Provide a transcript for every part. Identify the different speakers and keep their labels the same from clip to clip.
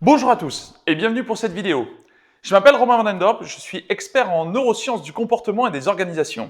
Speaker 1: Bonjour à tous et bienvenue pour cette vidéo. Je m'appelle Romain Vandendorp, je suis expert en neurosciences du comportement et des organisations.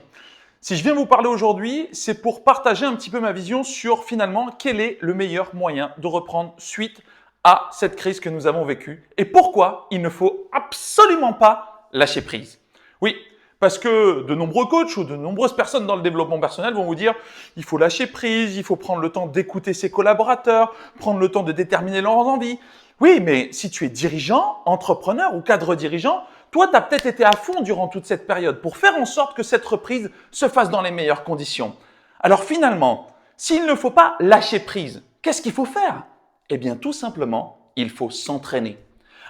Speaker 1: Si je viens vous parler aujourd'hui, c'est pour partager un petit peu ma vision sur finalement quel est le meilleur moyen de reprendre suite à cette crise que nous avons vécue et pourquoi il ne faut absolument pas lâcher prise. Oui, parce que de nombreux coachs ou de nombreuses personnes dans le développement personnel vont vous dire il faut lâcher prise, il faut prendre le temps d'écouter ses collaborateurs, prendre le temps de déterminer leurs envies. Oui, mais si tu es dirigeant, entrepreneur ou cadre dirigeant, toi, tu as peut-être été à fond durant toute cette période pour faire en sorte que cette reprise se fasse dans les meilleures conditions. Alors finalement, s'il ne faut pas lâcher prise, qu'est-ce qu'il faut faire? Eh bien, tout simplement, il faut s'entraîner.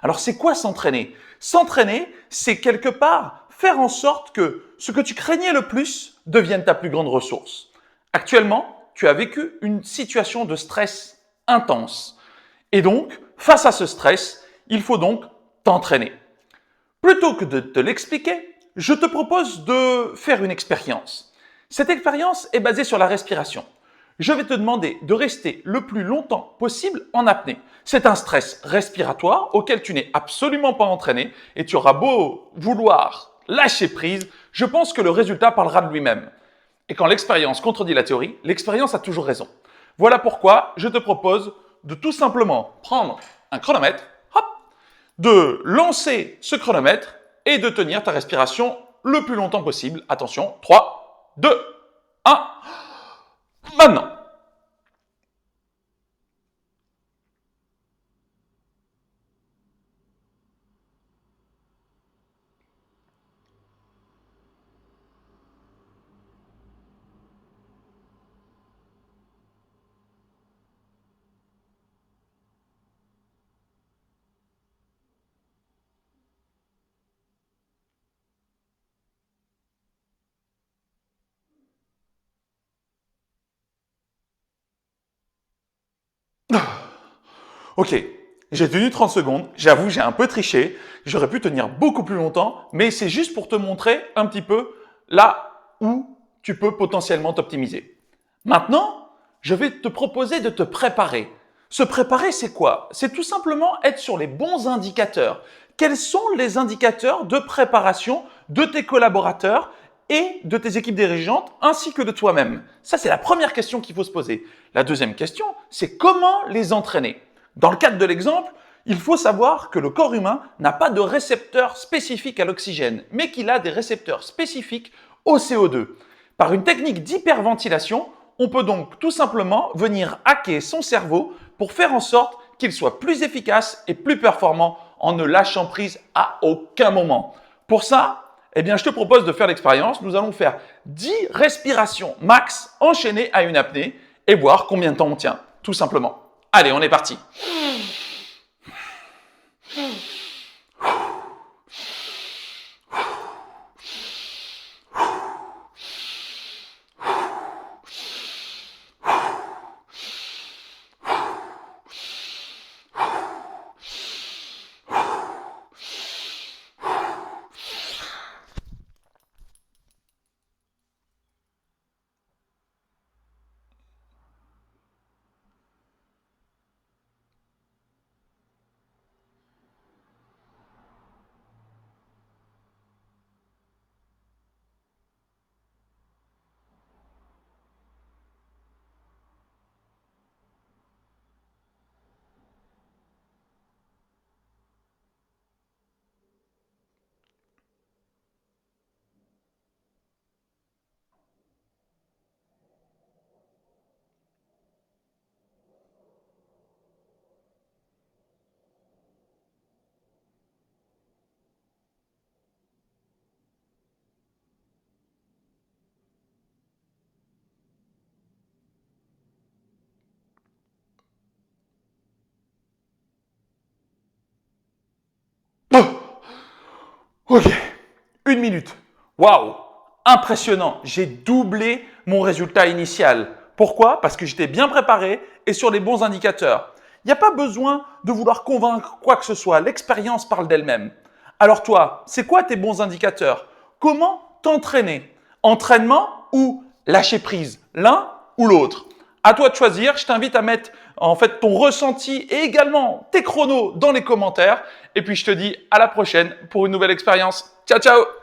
Speaker 1: Alors, c'est quoi s'entraîner? S'entraîner, c'est quelque part faire en sorte que ce que tu craignais le plus devienne ta plus grande ressource. Actuellement, tu as vécu une situation de stress intense. Et donc, face à ce stress, il faut donc t'entraîner. Plutôt que de te l'expliquer, je te propose de faire une expérience. Cette expérience est basée sur la respiration. Je vais te demander de rester le plus longtemps possible en apnée. C'est un stress respiratoire auquel tu n'es absolument pas entraîné et tu auras beau vouloir lâcher prise, je pense que le résultat parlera de lui-même. Et quand l'expérience contredit la théorie, l'expérience a toujours raison. Voilà pourquoi je te propose de tout simplement prendre un chronomètre, hop, de lancer ce chronomètre et de tenir ta respiration le plus longtemps possible. Attention, 3, 2, 1, maintenant. Ok, j'ai tenu 30 secondes, j'avoue, j'ai un peu triché, j'aurais pu tenir beaucoup plus longtemps, mais c'est juste pour te montrer un petit peu là où tu peux potentiellement t'optimiser. Maintenant, je vais te proposer de te préparer. Se préparer, c'est quoi? C'est tout simplement être sur les bons indicateurs. Quels sont les indicateurs de préparation de tes collaborateurs et de tes équipes dirigeantes ainsi que de toi-même? Ça, c'est la première question qu'il faut se poser. La deuxième question, c'est comment les entraîner? Dans le cadre de l'exemple, il faut savoir que le corps humain n'a pas de récepteurs spécifiques à l'oxygène, mais qu'il a des récepteurs spécifiques au CO2. Par une technique d'hyperventilation, on peut donc tout simplement venir hacker son cerveau pour faire en sorte qu'il soit plus efficace et plus performant en ne lâchant prise à aucun moment. Pour ça, eh bien, je te propose de faire l'expérience. Nous allons faire 10 respirations max enchaînées à une apnée et voir combien de temps on tient, tout simplement. Allez, on est parti. Oh, ok, 1 minute. Waouh, impressionnant. J'ai doublé mon résultat initial. Pourquoi? Parce que j'étais bien préparé et sur les bons indicateurs. Il n'y a pas besoin de vouloir convaincre quoi que ce soit. L'expérience parle d'elle-même. Alors toi, c'est quoi tes bons indicateurs? Comment t'entraîner? Entraînement ou lâcher prise? L'un ou l'autre? À toi de choisir. Je t'invite à mettre en fait ton ressenti et également tes chronos dans les commentaires. Et puis je te dis à la prochaine pour une nouvelle expérience. Ciao, ciao!